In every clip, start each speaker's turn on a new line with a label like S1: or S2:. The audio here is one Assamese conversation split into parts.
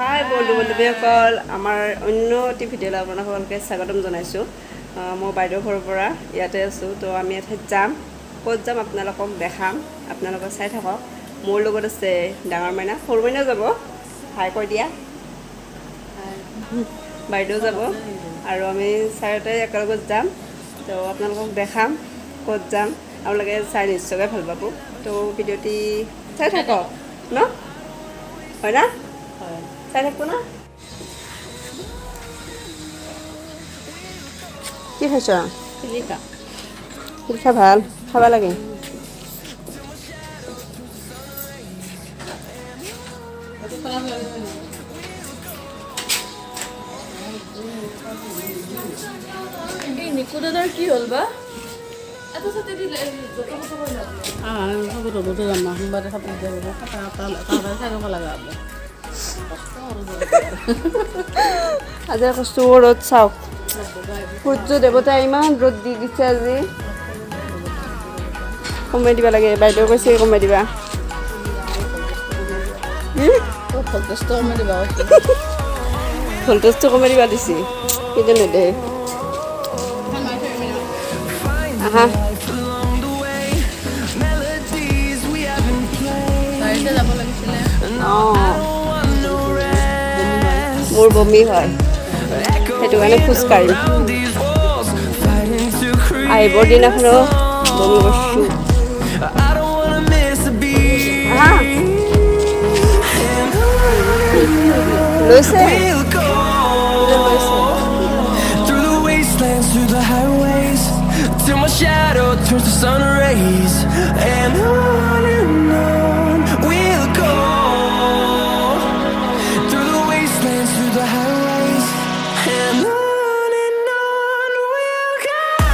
S1: হাই বন্ধু বান্ধৱীসকল আমাৰ অন্য এটি ভিডিঅ'লৈ আপোনাক সকলোকে স্বাগতম জনাইছোঁ মই বাইদেউৰ ঘৰৰ পৰা ইয়াতে আছোঁ তো আমি এঠাইত যাম ক'ত যাম আপোনালোকক দেখাম আপোনালোকে চাই থাকক মোৰ লগত আছে ডাঙৰ মাইনা সৰু মাইনা যাব হাই কৈ দিয়া বাইদেউ যাব আৰু আমি চাৰিওটাই একেলগত যাম তো আপোনালোকক দেখাম ক'ত যাম আপোনালোকে চাই নিশ্চয়কৈ ভাল পাব তো ভিডিঅ'টি চাই থাকক ন হয় না চাই থাকবো না কি খাইছ পিলিকা পিলিকা ভাল খাবা লাগে
S2: নিকুদাদাৰ কি হ'ল বা এটা সাথে দিলে যত কত কই না সব রোদতে যাম না সোমবারে সাথে যাব তাহলে চাইব লাগা হবে
S1: আজি কষ্ট ৰ'দ চাওক সূৰ্য দেৱতা ইমান ৰ'দ দি দিছে আজি কমাই দিব লাগে বাইদেউ কৈছে কমাই দিবা
S2: ভল্টেজটো কমাই দিবা
S1: ভল্টেজটো কমাই দিবা দিছি কিন্তু নেদে আহা
S2: গাড়ীতে যাব লাগিছিলে
S1: মোৰ বমি হয় সেইটো কাৰণে খোজকাঢ়িম আহিবৰ দিনাখনো বমি কৰিছোঁ লৈছে
S3: my shadow turns to sun rays and on we'll go through the wastelands through the highways and on we'll go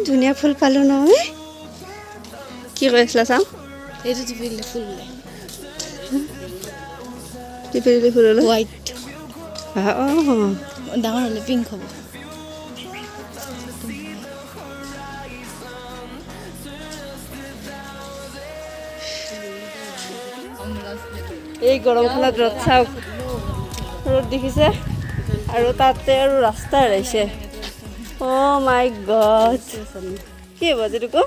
S1: ধুনীয়া ফুল পালোঁ নহয় কি কৈ আছিলা চাওঁ
S2: এইটো টিপিলে ফুল
S1: টিপিলি ফুল হ'লে
S2: হোৱাইট
S1: অঁ
S2: ডাঙৰ হ'লে পিংক হ'ব
S1: এই গৰমখনত ৰ'দ চাওক ৰ'দ দেখিছে আৰু তাতে আৰু ৰাস্তা হেৰাইছে অ' মাই গড কি হ'ব যিটো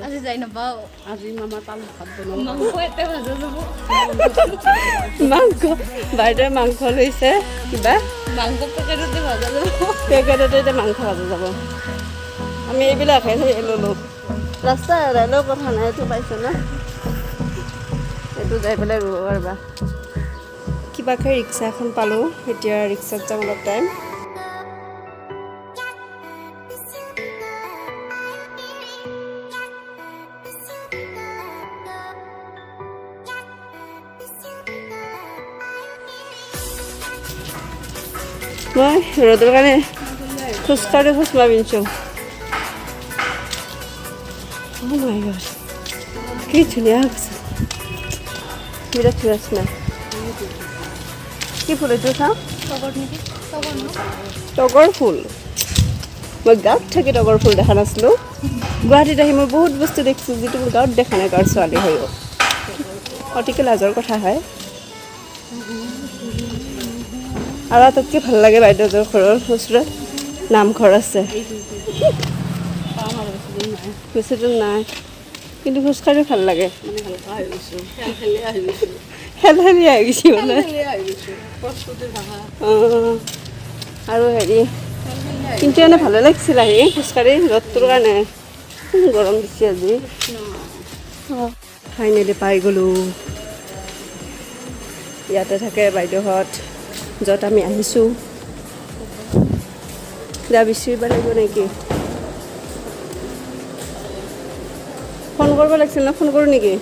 S2: আজি যাই নাপাওঁ আজি মামা তাল ভাত বনাব মাংস এতে ভাজা যাব
S1: মাংস বাইদেৱে মাংস লৈছে কিবা
S2: মাংস পেকেটতে ভাজা যাব
S1: পেকেটতে এতিয়া মাংস ভাজা যাব আমি এইবিলাকহে ল'লোঁ ৰাস্তা হেৰাইলেও কথা নাই এইটো পাইছোঁ ন এইটো যাই পেলাই ৰুব পাৰিবা কিবাকে ৰিক্সা এখন পালোঁ এতিয়া ৰিক্সাত যাম অলপ টাইম মই ৰ'দৰ কাৰণে খোজকাঢ়ি খোজমা পিন্ধিছোঁ কি ধুনীয়া হৈছে বিৰাট ধুনীয়া ধুনীয়া কি ফুল এইটো চাওঁ তগৰ ফুল মই গাঁৱত থাকি তগৰ ফুল দেখা নাছিলোঁ গুৱাহাটীত আহি মই বহুত বস্তু দেখিছোঁ যিটো মোৰ গাঁৱত দেখা নাই গাঁৱৰ ছোৱালী হৈও অতিকে লাজৰ কথা হয় আৰু আটাইতকৈ ভাল লাগে বাইদেউহঁতৰ ঘৰৰ ওচৰত নামঘৰ আছে বেছি দূৰ নাই কিন্তু খোজকাঢ়ি ভাল লাগে খেল খেলি আহি গৈছে বোলে অঁ আৰু হেৰি কিন্তু এনে ভালে লাগিছিল আহি খোজকাঢ়ি ৰ'দটোৰ কাৰণে গৰম দিছে আজি ফাইনেলি পাই গ'লোঁ ইয়াতে থাকে বাইদেউহঁত য'ত আমি আহিছোঁ কিবা বিচাৰিব লাগিব নেকি ফোন কৰিব লাগিছিল ন ফোন কৰোঁ নেকি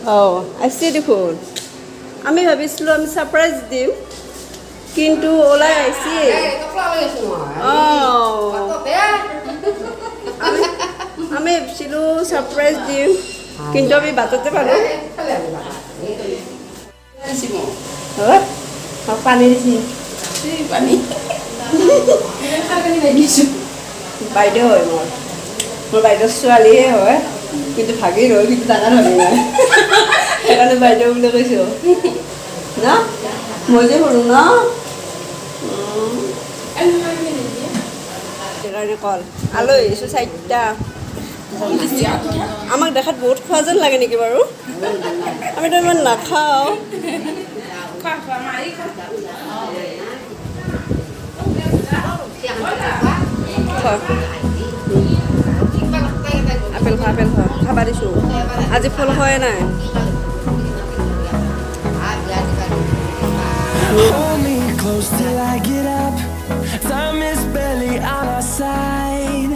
S1: Oh, I see the food. আমি ভাবিছিলোঁ আমি ছাৰপ্ৰাইজ দিম কিন্তু ওলাই আহিছে আমি ভাবিছিলোঁ ছাৰপ্ৰাইজ দিম কিন্তু আমি বাটতে পালোঁ পানী দিছি বাইদেউ হয় মোৰ বাইদেউৰ ছোৱালীহে হয় কিন্তু ভাগিৰ হয় কিন্তু ডাঙৰ ভাগি নাই সেইকাৰণে বাইদেউ বুলি কৈছোঁ ন মই যে সৰু ন সেইকাৰণে কল আলহী আহিছোঁ 4টা আমাক দেখাত বহুত খোৱা যেন লাগে নেকি বাৰু আমিতো ইমান নাখাওঁ আপেল খোৱা খাবা দিছোঁ আজি ফল খোৱাই নাই
S3: Hold me close till I get up. Time is barely on our side.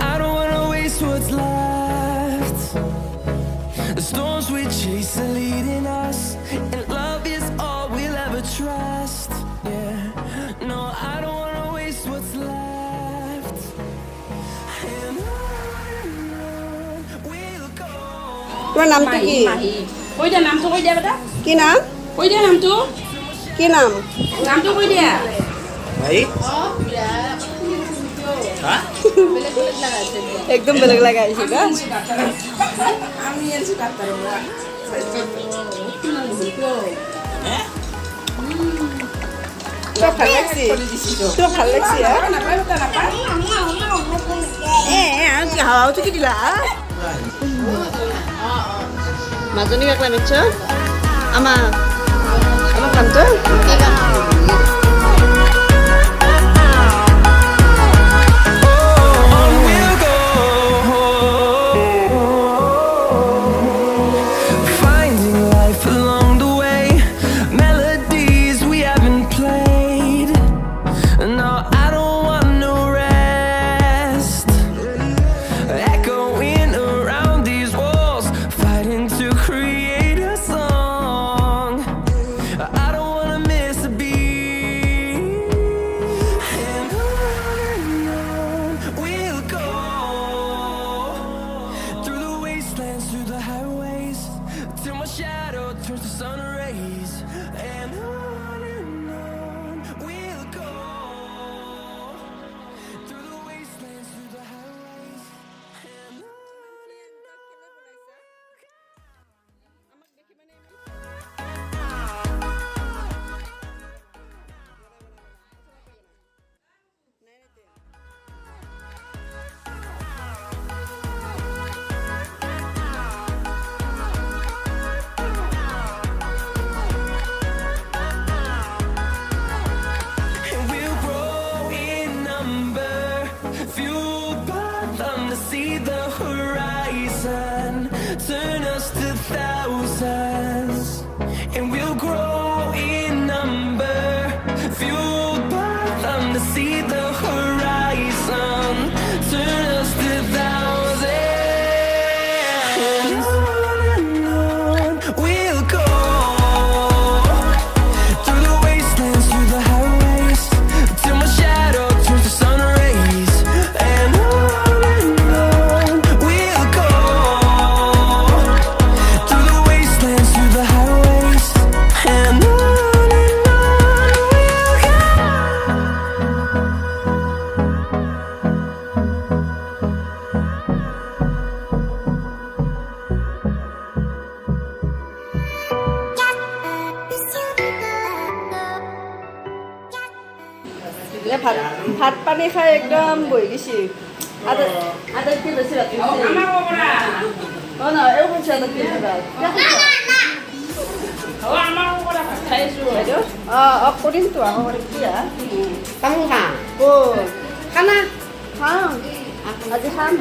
S3: I don't wanna waste what's left. The storms we chase are leading us, and love is all we'll ever trust. Yeah, no, I don't wanna waste what's left. And on we'll go.
S1: তোমাৰ নামটো কি
S2: কৈ দিয়া নামটো কৈ দিয়া বেটা
S1: কি নাম
S2: কৈ দিয়া নামটো
S1: কি নাম
S2: নামটো কৈ দিয়া
S1: একদম বেলেগ লাগা আহিছে না
S2: আমি এসে ডাক্তার
S1: তোর ভাল লাগছে তোর ভাল লাগছে আমি কি হাওয়া উঠে দিলা মাজনী কাকলা মিছ আমার কামটো
S3: See the horizon, turn us to thousands, and we'll grow in number, fueled by them to see the horizon, turn us to thousands, and on we'll go, through the wastelands, through the highways, till my shadow turns to sun rays, and on
S1: ভাত পানী খাই একদম বহি গেছি আদা কি বেছি ৰাতি অঁ নহয় এই কৈছে আদা কি অঁ কৰিম তো আকৌ কৰিম কি
S4: Kamu kan?
S1: ক'ত
S4: Karena
S1: খাম আজি খাম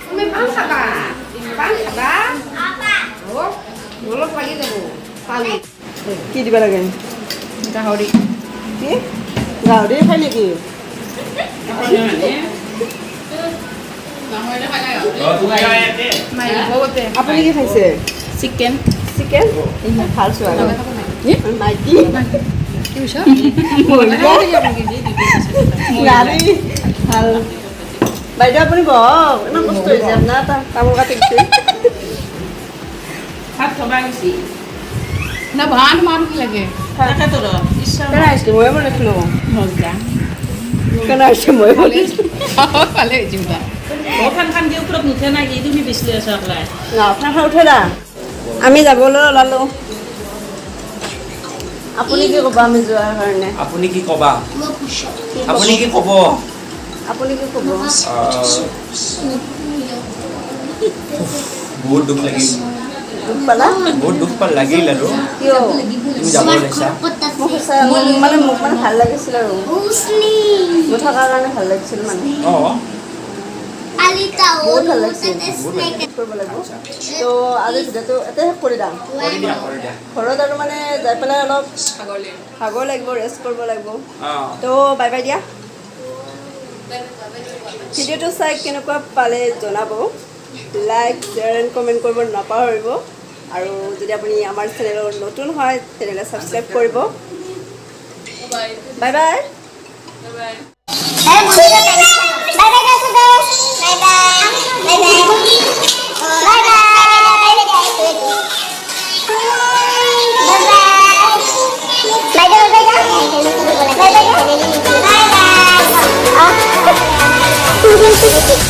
S4: kami bangsa kan? Bangsa kan? Oh, lulus lagi tuh, pagi.
S1: কি দিব লাগে
S2: গাহৰি
S1: কি গাহৰি খাই নেকি আপুনি কি খাইছে
S2: চিকেন
S1: চিকেন ভাল ছোৱালী মাইকী নাৰী ভাল বাইদেউ আপুনি বহক ইমান কষ্ট হৈছে আপোনাৰ তামোল কাটি দিছে
S2: ভাত থবা গৈছি না ভাত মাৰ কি লাগে তাকেতো ৰ ইচ্ছা
S1: কেনে আহিছে ময়ে বনাইছিলোঁ
S2: মজা
S1: কেনে আহিছে ময়ে বনাইছিলোঁ
S2: ভালে হৈছে বা ও খান দিয়ে ওপৰত নুঠে না কি তুমি বেছি আছা অকলাই
S1: আপোনাৰ উঠে না আমি যাবলৈ ওলালোঁ আপুনি কি ক'ব আমি যোৱাৰ কাৰণে
S5: আপুনি কি ক'বা আপুনি কি ক'ব
S1: আপুনি কি ক'ব
S5: বহুত দুখ লাগিল
S1: দুখ পালা
S5: বহুত দুখ লাগিল আৰু
S1: কিয়
S5: তুমি যাব ওলাইছা
S1: মোক সঁচাই মোক মানে ভাল লাগিছিল আৰু মোৰ থকাৰ কাৰণে ভাল লাগিছিল মানে
S5: অঁ
S1: বহুত ভাল লাগিছিল কৰিব লাগিব তো আজি ভিডিঅ'টো এটাই শেষ কৰি দাম
S5: কৰি দিয়া
S1: ঘৰত আৰু মানে যাই পেলাই অলপ ভাগৰ লাগিব ৰেষ্ট কৰিব লাগিব
S5: অঁ
S1: তো বাই বাই দিয়া ভিডিঅ'টো চাই কেনেকুৱা পালে জনাব লাইক শ্বেয়াৰ এণ্ড কমেণ্ট কৰিব নাপাহৰিব আৰু যদি আপুনি আমাৰ চেনেলত নতুন হয় তেনেহ'লে ছাবস্ক্ৰাইব কৰিব বাই বাই
S6: Bye bye.